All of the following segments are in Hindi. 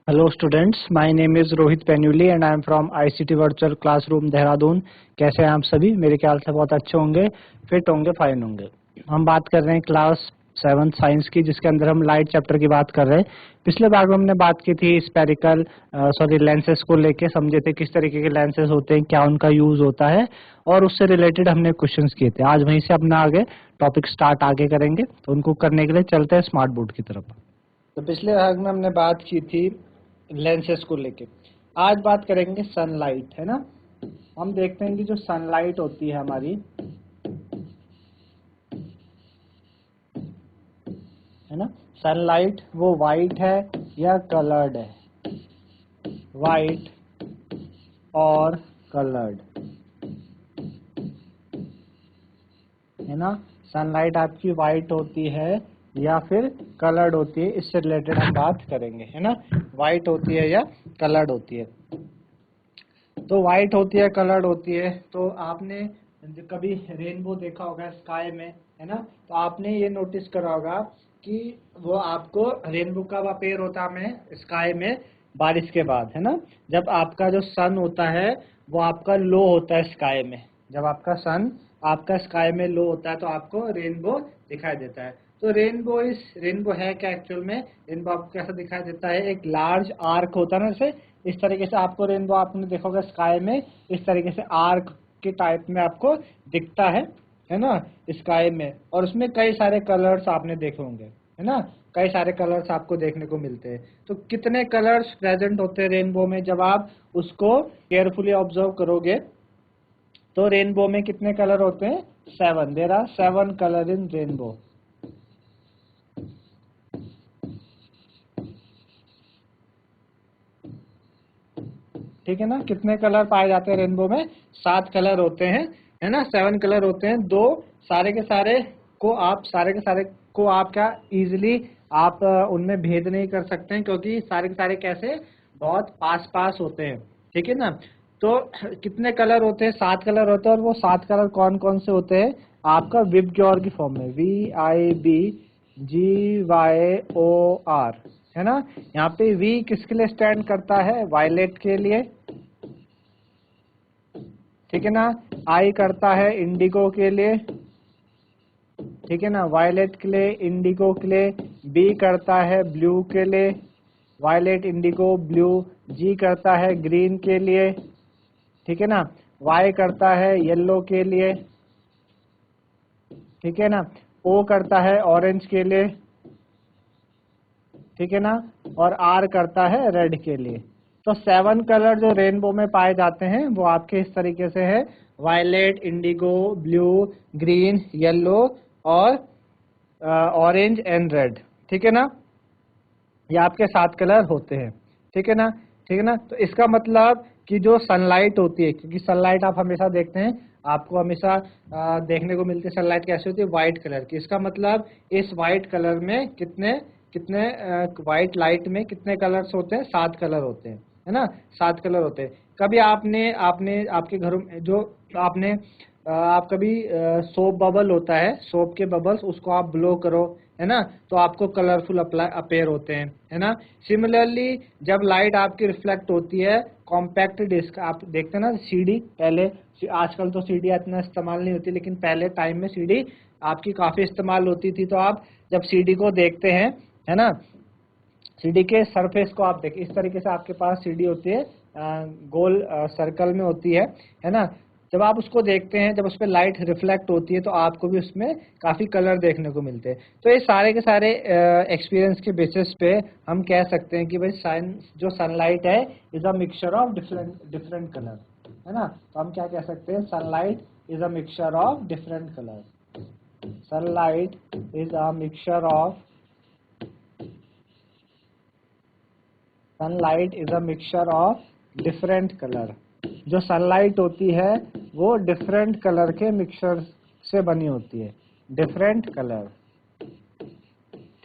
Hello students, my name is Rohit Penuli and I am from ICT Virtual Classroom Dehradun. कैसे हैं आप सभी? मेरे ख्याल से बहुत अच्छे होंगे, फिट होंगे, फाइन होंगे। हम बात कर रहे हैं क्लास 7 साइंस की, जिसके अंदर हम लाइट चैप्टर की बात कर रहे हैं। पिछले भाग में हमने बात की थी स्पेरिकल लेंसेज को लेके, समझे थे किस तरीके के लेंसेज होते हैं, क्या उनका यूज होता है, और उससे रिलेटेड हमने क्वेश्चंस किए थे। आज वहीं से अपना आगे टॉपिक स्टार्ट आगे करेंगे, तो उनको करने के लिए चलते हैं स्मार्ट बोर्ड की तरफ। तो पिछले भाग में हमने बात की थी लेंसेज को लेके। आज बात करेंगे सनलाइट, है ना। हम देखते हैं कि जो सनलाइट होती है हमारी, है ना, सनलाइट वो वाइट है या कलर्ड है, वाइट और कलर्ड, है ना। सनलाइट आपकी वाइट होती है या फिर कलर्ड होती है, इससे रिलेटेड हम बात करेंगे, है ना। वाइट होती है या कलर्ड होती है। तो वाइट होती है, कलर्ड होती है। तो आपने कभी रेनबो देखा होगा स्काई में, है ना। तो आपने ये नोटिस करा होगा कि वो आपको रेनबो कब अपेयर होता है स्काई में? बारिश के बाद, है ना। जब आपका जो सन होता है वो आपका लो होता है स्काई में, जब आपका सन आपका स्काई में लो होता है तो आपको रेनबो दिखाई देता है। तो रेनबो है क्या एक्चुअल में? रेनबो आपको कैसा दिखाई देता है? एक लार्ज आर्क होता है ना, जैसे इस तरीके से आपको रेनबो आपने देखा होगा स्काई में, इस तरीके से आर्क के टाइप में आपको दिखता है ना, स्काई में। और उसमें कई सारे कलर्स आपने देखे होंगे, है ना, कई सारे कलर्स आपको देखने को मिलते हैं। तो कितने कलर्स प्रेजेंट होते हैं रेनबो में? जब आप उसको केयरफुली ऑब्जर्व करोगे तो रेनबो में कितने कलर होते हैं? 7। There are 7 colour in rainbow. ठीक है ना। कितने कलर पाए जाते हैं रेनबो में? 7 कलर होते हैं, है ना। 7 कलर होते हैं। दो सारे के सारे को आप क्या इजीली आप उनमें भेद नहीं कर सकते हैं, क्योंकि सारे के सारे कैसे बहुत पास पास होते हैं। ठीक है ना। तो कितने कलर होते हैं? 7 कलर होते हैं। और वो 7 कलर कौन कौन से होते हैं? आपका विबग्योर की फॉर्म में, VIBGYOR, है ना। यहाँ पे वी किसके लिए स्टैंड करता है? वायलेट के लिए, ठीक है ना। आई करता है इंडिगो के लिए, ठीक है ना, वायलेट के लिए, इंडिगो के लिए। बी करता है ब्लू के लिए, वायलेट, इंडिगो, ब्लू। जी करता है ग्रीन के लिए, ठीक है ना। वाई करता है येलो के लिए, ठीक है ना। ओ करता है ऑरेंज के लिए, ठीक है ना। और आर करता है रेड के लिए। तो 7 कलर जो रेनबो में पाए जाते हैं वो आपके इस तरीके से है: violet, indigo, blue, green, yellow और ऑरेंज एंड रेड, ठीक है ना। ये आपके 7 कलर होते हैं, ठीक है ना। ठीक है ना। तो इसका मतलब कि जो सनलाइट होती है, क्योंकि सनलाइट आप हमेशा देखते हैं, आपको हमेशा देखने को मिलती है सनलाइट कैसे होती है? व्हाइट कलर की। इसका मतलब इस व्हाइट कलर में कितने कितने व्हाइट लाइट में कितने कलर्स होते हैं? 7 कलर होते हैं, है ना। 7 कलर होते हैं। कभी आपने आपने आपके घरों में जो आपने आप कभी सोप बबल होता है, सोप के बबल्स, उसको आप ब्लो करो, है ना, तो आपको कलरफुल अपेयर होते हैं, है ना। सिमिलरली जब लाइट आपकी रिफ्लेक्ट होती है, कॉम्पैक्ट डिस्क आप देखते हैं ना, सीडी पहले, आजकल तो सीडी इतना इस्तेमाल नहीं होती, लेकिन पहले टाइम में सीडी आपकी काफ़ी इस्तेमाल होती थी। तो आप जब सीडी को देखते हैं, है ना, सीडी के सरफेस को आप देखिए, इस तरीके से आपके पास सीडी होती है, गोल सर्कल में होती है ना। जब आप उसको देखते हैं, जब उस पर लाइट रिफ्लेक्ट होती है, तो आपको भी उसमें काफ़ी कलर देखने को मिलते हैं। तो ये सारे के सारे एक्सपीरियंस के बेसिस पे हम कह सकते हैं कि भाई जो सनलाइट है is a mixture of different different colour, है ना। तो हम क्या कह सकते हैं? Sunlight is a mixture of different colour. Sunlight is a mixture of sunlight is a mixture of different colour. जो सनलाइट होती है वो डिफरेंट कलर के मिक्सचर से बनी होती है, डिफरेंट कलर,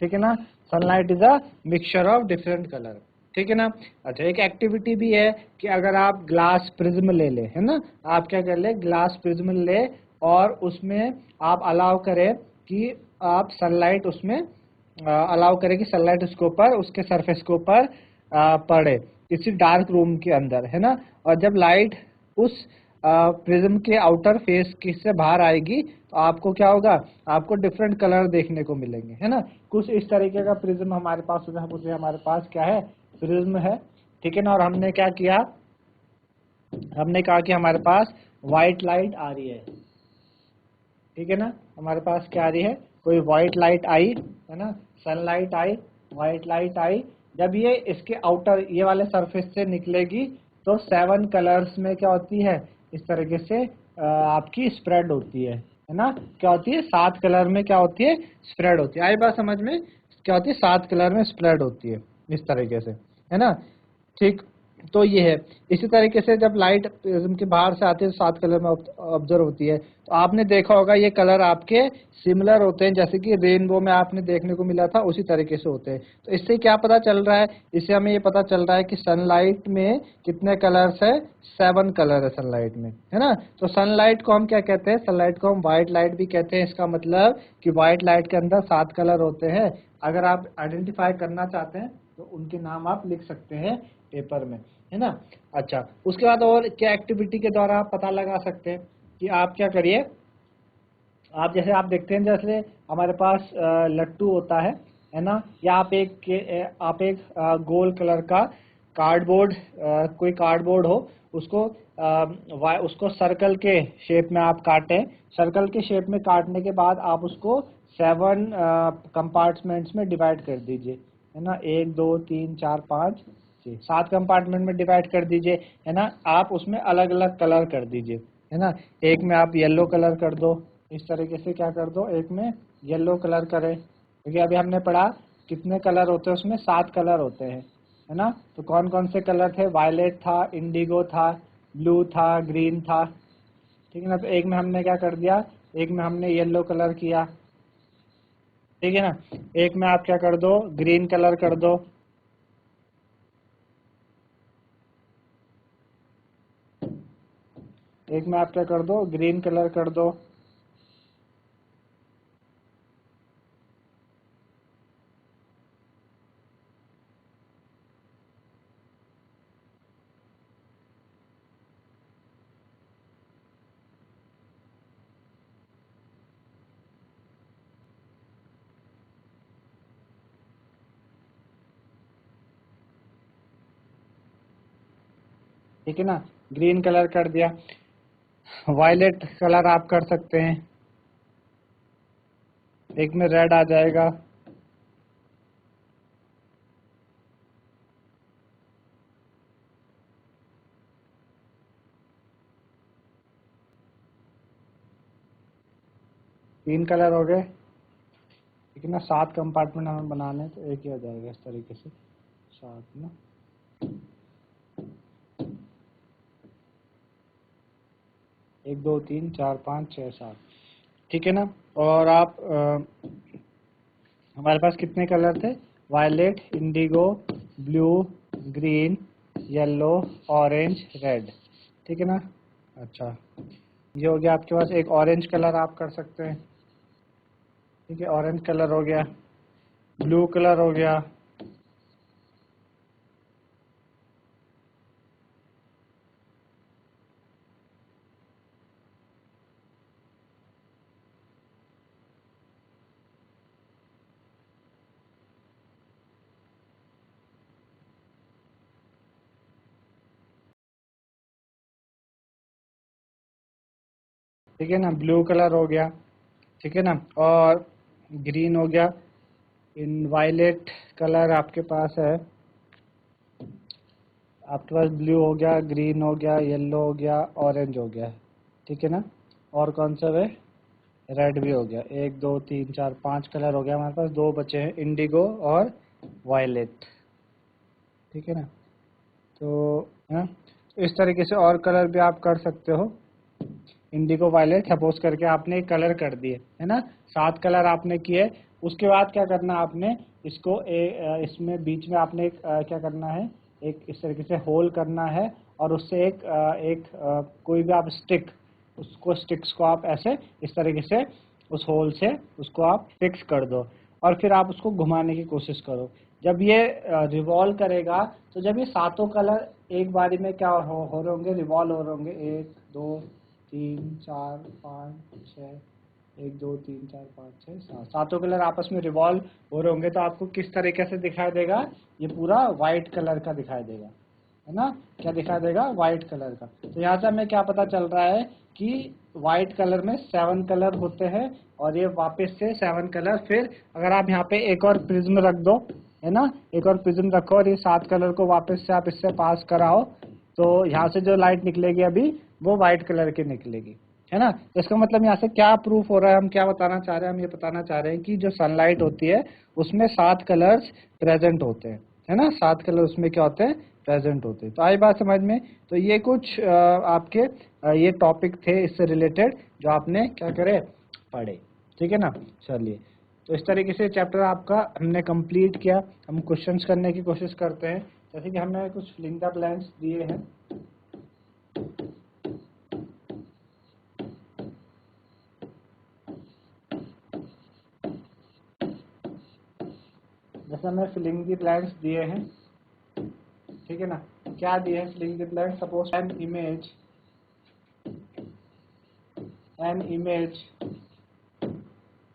ठीक है ना। Sunlight is a mixture of different colour, ठीक है ना। अच्छा, एक एक्टिविटी भी है कि अगर आप ग्लास प्रिज्म ले ले, है ना, आप क्या कर ले, ग्लास प्रिज्म ले और उसमें आप अलाउ करें कि आप सनलाइट उसमें अलाउ करें कि सनलाइट उसके ऊपर, उसके सरफेस के ऊपर पड़े किसी डार्क रूम के अंदर, है ना, और जब लाइट उस प्रिज्म के आउटर फेस से बाहर आएगी तो आपको क्या होगा, आपको डिफरेंट कलर देखने को मिलेंगे, है ना। कुछ इस तरीके का प्रिज्म हमारे पास हमारे पास क्या है, प्रिज्म है, ठीक है ना। और हमने क्या किया, हमने कहा कि हमारे पास व्हाइट लाइट आ रही है, ठीक है ना, हमारे पास क्या आ रही है, कोई व्हाइट लाइट आई, है ना, सनलाइट आई, व्हाइट लाइट आई। जब ये इसके आउटर ये वाले सरफेस से निकलेगी तो 7 कलर्स में क्या होती है, इस तरीके से आपकी स्प्रेड होती है ना। क्या होती है, 7 कलर में क्या होती है, स्प्रेड होती है। आई बात समझ में, क्या होती है, 7 कलर में स्प्रेड होती है इस तरीके से, है ना, ठीक। तो ये है, इसी तरीके से जब लाइट प्रिज्म के बाहर से आती है तो 7 कलर में ऑब्जर्व होती है। तो आपने देखा होगा ये कलर आपके सिमिलर होते हैं, जैसे कि रेनबो में आपने देखने को मिला था उसी तरीके से होते हैं। तो इससे क्या पता चल रहा है, इससे हमें ये पता चल रहा है कि सनलाइट में कितने कलर्स है, 7 कलर है सनलाइट में, है ना। तो सनलाइट को हम क्या कहते हैं, सनलाइट को हम व्हाइट लाइट भी कहते हैं। इसका मतलब कि व्हाइट लाइट के अंदर 7 कलर होते हैं। अगर आप आइडेंटिफाई करना चाहते हैं तो उनके नाम आप लिख सकते हैं पेपर में, है ना। अच्छा, उसके बाद और क्या एक्टिविटी के द्वारा आप पता लगा सकते हैं कि आप क्या करिए, आप जैसे आप देखते हैं, जैसे हमारे पास लट्टू होता है ना, या आप एक गोल कलर का कार्डबोर्ड, कोई कार्डबोर्ड हो, उसको उसको सर्कल के शेप में आप काटें। सर्कल के शेप में काटने के बाद आप उसको 7 कंपार्टमेंट्स में डिवाइड कर दीजिए, है ना, 1 2 3 4 5 6 7 कंपार्टमेंट में डिवाइड कर दीजिए, है ना। आप उसमें अलग अलग कलर कर दीजिए, है ना। एक में आप येलो कलर कर दो, इस तरीके से क्या कर दो, एक में येलो कलर करें, क्योंकि अभी हमने पढ़ा कितने कलर होते हैं, उसमें 7 कलर होते हैं, है ना। तो कौन कौन से कलर थे, वायलेट था, इंडिगो था, ब्लू था, ग्रीन था, ठीक है ना। तो एक में हमने क्या कर दिया, एक में हमने येलो कलर किया, ठीक है ना। एक में आप क्या कर दो, ग्रीन कलर कर दो, एक में आप क्या कर दो, ग्रीन कलर कर दो, ठीक है ना, ग्रीन कलर कर दिया। वायलेट कलर आप कर सकते हैं, एक में रेड आ जाएगा, तीन कलर हो गए, ठीक है ना। 7 कंपार्टमेंट हमें बनाने हैं, तो एक ही आ जाएगा इस तरीके से, 7 ना, 1 2 3 4 5 6 7, ठीक है ना। और आप हमारे पास कितने कलर थे, violet, indigo, blue, green, yellow, orange, red, ठीक है ना। अच्छा, ये हो गया आपके पास। एक ऑरेंज कलर आप कर सकते हैं, ठीक है, ऑरेंज कलर हो गया, ब्लू कलर हो गया, ठीक है ना, ब्लू कलर हो गया, ठीक है ना, और ग्रीन हो गया। इन वायलेट कलर आपके पास है, आपके पास ब्लू हो गया, ग्रीन हो गया, येलो हो गया, ऑरेंज हो गया, ठीक है ना। और कौन सा है, रेड भी हो गया। 1 2 3 4 5 कलर हो गया हमारे पास, 2 बचे हैं, इंडिगो और वायलेट, ठीक है ना। तो है, तो इस तरीके से और कलर भी आप कर सकते हो। इंडिगो, वायलेट, सपोज करके आपने एक कलर कर दिए, है ना, 7 कलर आपने किए। उसके बाद क्या करना आपने, इसको इसमें बीच में आपने क्या करना है, एक इस तरीके से होल करना है, और उससे कोई भी आप स्टिक्स को आप ऐसे इस तरीके से उस होल से उसको आप फिक्स कर दो। और फिर आप उसको घुमाने की कोशिश करो। जब ये रिवॉल्व करेगा तो जब ये सातों कलर एक बारी में क्या हो रहे होंगे, रिवॉल्व हो रहे होंगे, 1 2 3 4 5 6, 1 2 3 4 5 6 7, सातों कलर आपस में रिवॉल्व हो रहे होंगे तो आपको किस तरीके से दिखाई देगा, ये पूरा व्हाइट कलर का दिखाई देगा, है ना। क्या दिखाई देगा, व्हाइट कलर का। तो यहाँ से हमें क्या पता चल रहा है कि व्हाइट कलर में 7 कलर होते हैं और ये वापस से 7 कलर, फिर अगर आप यहाँ पे एक और प्रिज्म रख दो, है ना, एक और प्रिज्म रखो और ये 7 कलर को वापस से आप इससे पास कराओ, तो यहाँ से जो लाइट निकलेगी अभी वो व्हाइट कलर की निकलेगी, है ना। तो इसका मतलब यहाँ से क्या प्रूफ हो रहा है, हम क्या बताना चाह रहे हैं, हम ये बताना चाह रहे हैं कि जो सनलाइट होती है उसमें 7 कलर्स प्रेजेंट होते हैं, है ना, 7 कलर उसमें क्या होते हैं, प्रेजेंट होते हैं। तो आई बात समझ में। तो ये कुछ आपके ये टॉपिक थे इससे रिलेटेड जो आपने क्या करे, पढ़े, ठीक है ना। चलिए, तो इस तरीके से चैप्टर आपका हमने कंप्लीट किया। हम क्वेश्चंस करने की कोशिश करते हैं, जैसे कि हमने कुछ फिलिंग द ब्लैंक्स दिए हैं। जैसे हमें फिलिंग द ब्लैंक्स दिए हैं, ठीक है ना। क्या दिए हैं filling the blanks, suppose an image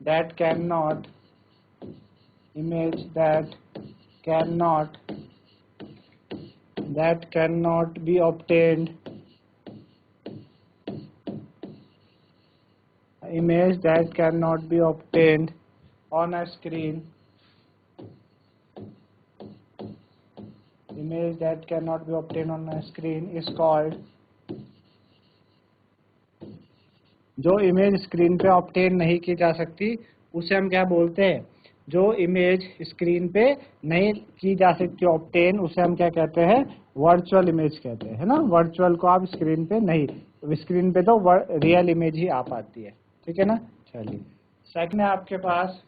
that cannot be obtained, image that cannot be obtained on a screen, image that cannot be obtained on a screen is called, जो इमेज स्क्रीन पे ऑब्टेन नहीं की जा सकती उसे हम क्या बोलते हैं, जो इमेज स्क्रीन पे नहीं की जा सकती ऑब्टेन, उसे हम क्या कहते हैं, वर्चुअल इमेज कहते हैं, है ना। वर्चुअल को आप स्क्रीन पे नहीं, स्क्रीन पे तो रियल इमेज ही आ पाती है, ठीक है ना। चलिए, सेकंड है आपके पास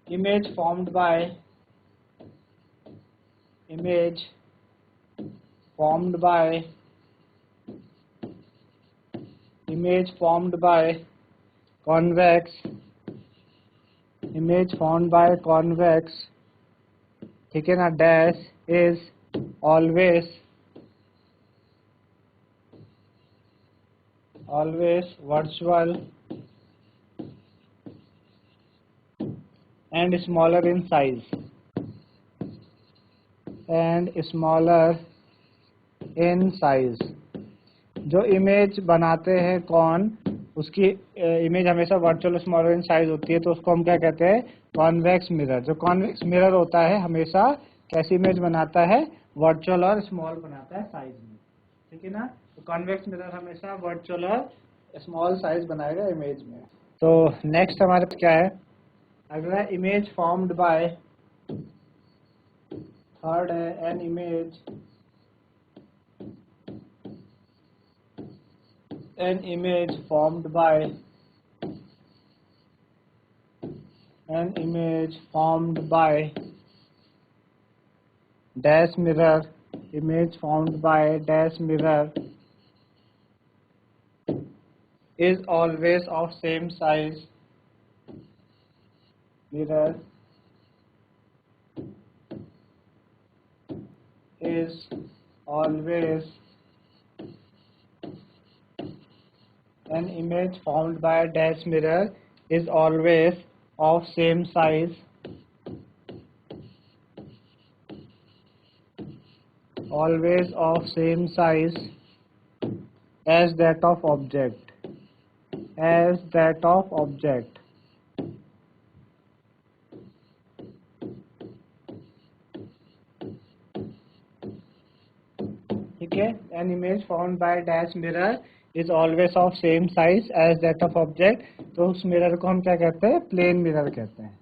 इमेज फॉर्म्ड बाय convex, ठीक है ना, dash is always virtual and smaller in size, जो इमेज बनाते हैं कौन, उसकी इमेज हमेशा वर्चुअल स्मॉलर इन साइज होती है, तो उसको हम क्या कहते हैं, कॉन्वेक्स मिरर। जो कॉन्वेक्स मिरर होता है हमेशा कैसी इमेज बनाता है, वर्चुअल और स्मॉल बनाता है साइज में, ठीक है ना। तो कॉन्वेक्स मिरर हमेशा वर्चुअल और स्मॉल साइज बनाएगा इमेज में। तो नेक्स्ट हमारे पास क्या है, अगला इमेज फॉर्म्ड बाय, थर्ड है an image formed by dash mirror, is always of same size, mirror is always, an image formed by a dash mirror is always of same size as that of object, ठीक है। an image formed by a dash mirror is always of same size as that of object, तो उस मिरर को हम क्या कहते हैं, प्लेन मिरर कहते हैं।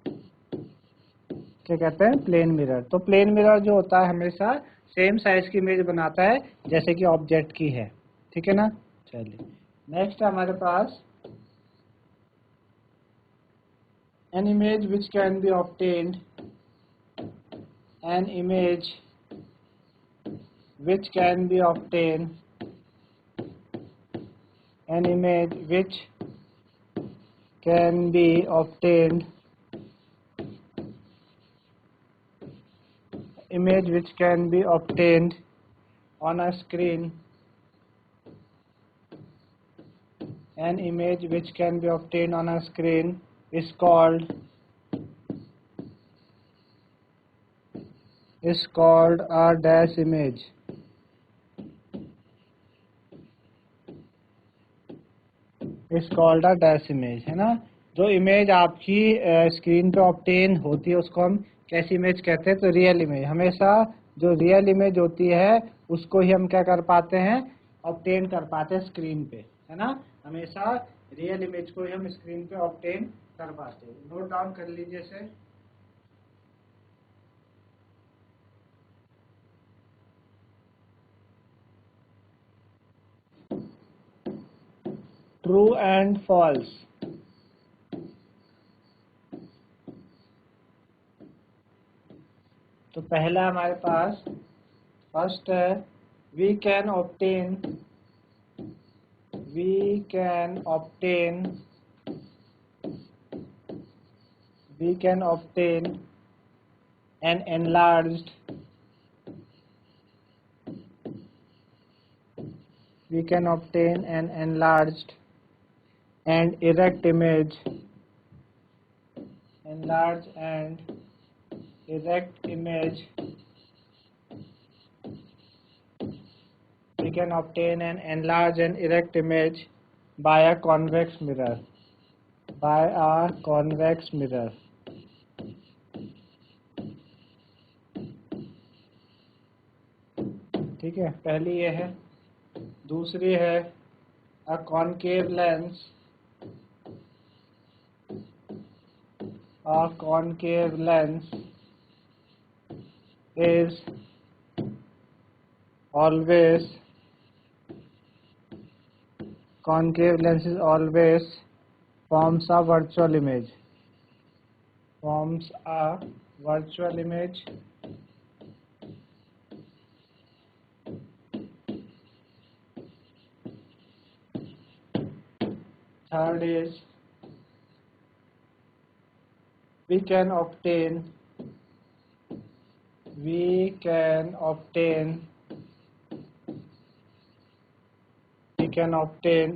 क्या कहते हैं, प्लेन मिरर। तो प्लेन मिरर जो होता है हमेशा सेम साइज की इमेज बनाता है जैसे कि ऑब्जेक्ट की है, ठीक है ना। चलिए, नेक्स्ट हमारे पास an image which can be obtained, an image which can be obtained image which can be obtained on a screen, an image which can be obtained on a screen is called a dash image. Is called a dash image, है ना। जो इमेज आपकी स्क्रीन पे ऑब्टेन होती है उसको हम कैसी इमेज कहते हैं, तो रियल इमेज। हमेशा जो रियल इमेज होती है उसको ही हम क्या कर पाते हैं, ऑब्टेन कर पाते हैं स्क्रीन पे, है ना। हमेशा रियल इमेज को ही हम स्क्रीन पे ऑब्टेन कर पाते हैं। नोट डाउन कर लीजिए इसे। True and false. तो पहला हमारे पास फर्स्ट है, we can obtain an enlarged and erect image, we can obtain an enlarged and erect image by a convex mirror, ठीक है, पहली ये है। दूसरी है, a concave lens is always forms a virtual image. Third is, we can obtain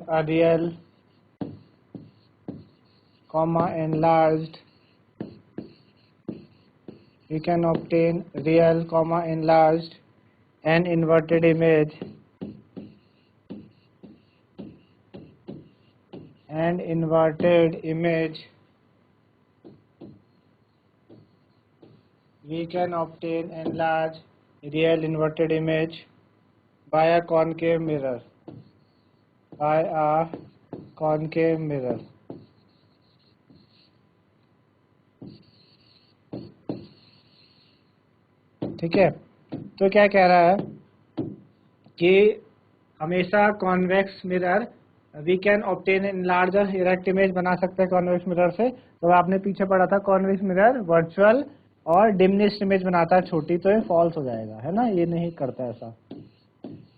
a real, enlarged. We can obtain real, enlarged and inverted image we can obtain enlarged real inverted image by a concave mirror. ठीक है, तो क्या कह रहा है कि हमेशा convex mirror, we can obtain an larger erect image बना सकते हैं कॉन्वेक्स मिरर से। तो आपने पीछे पढ़ा था कॉन्वेक्स मिरर वर्चुअल और डिमिनिश्ड इमेज बनाता है छोटी, तो ये फॉल्स हो जाएगा, है ना, ये नहीं करता ऐसा।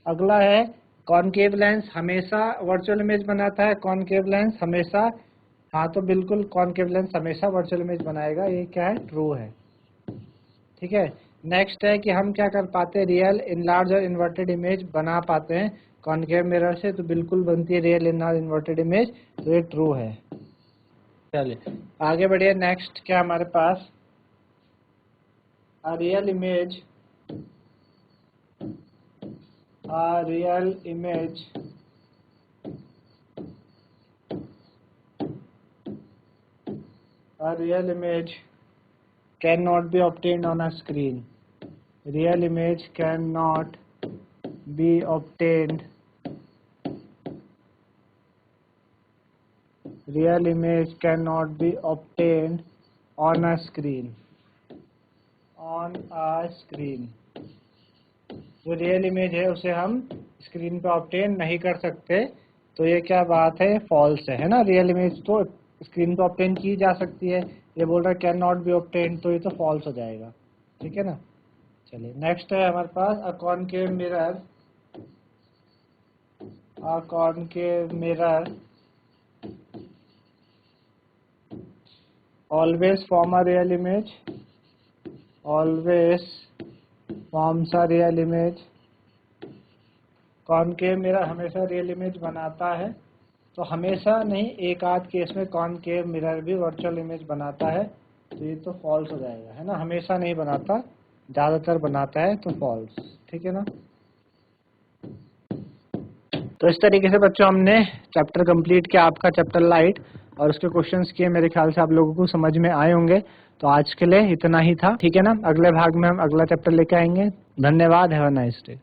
अगला है, कॉनकेव लेंस हमेशा वर्चुअल इमेज बनाता है, कॉनकेव लेंस हमेशा, हाँ तो बिल्कुल कॉनकेव लेंस हमेशा वर्चुअल इमेज बनाएगा, ये क्या है, ट्रू है। ठीक है, नेक्स्ट है कि हम क्या कर पाते हैं, रियल इनलार्ज और इन्वर्टेड इमेज बना पाते हैं कॉनकेव मिरर से, तो बिल्कुल बनती है रियल इनलार्ज इन्वर्टेड इमेज, तो ये ट्रू है। चलिए आगे बढ़िए। नेक्स्ट क्या हमारे पास, a real image cannot be obtained on a screen. Real image cannot be obtained on a screen. जो रियल इमेज है उसे हम स्क्रीन पे ऑब्टेन नहीं कर सकते, तो ये क्या बात है, फॉल्स है ना। रियल इमेज तो स्क्रीन पे ऑब्टेन की जा सकती है, ये बोल रहा है कैन नॉट बी ऑब्टेन, तो ये तो फॉल्स हो जाएगा, ठीक है ना। चलिए नेक्स्ट है हमारे पास, a concave mirror always form a real image, forms a real image, concave mirror हमेशा रियल इमेज बनाता है, तो हमेशा नहीं, एक आध केस में कॉनकेव मिरर भी वर्चुअल इमेज बनाता है, तो ये तो फॉल्स हो जाएगा, है ना। हमेशा नहीं बनाता, ज़्यादातर बनाता है, तो फॉल्स, ठीक है ना। तो इस तरीके से बच्चों हमने चैप्टर कंप्लीट किया, आपका चैप्टर लाइट, और उसके क्वेश्चंस किए। मेरे ख्याल से आप लोगों को समझ में आए होंगे। तो आज के लिए इतना ही था, ठीक है ना। अगले भाग में हम अगला चैप्टर लेके आएंगे। धन्यवाद, हैव अ नाइस डे।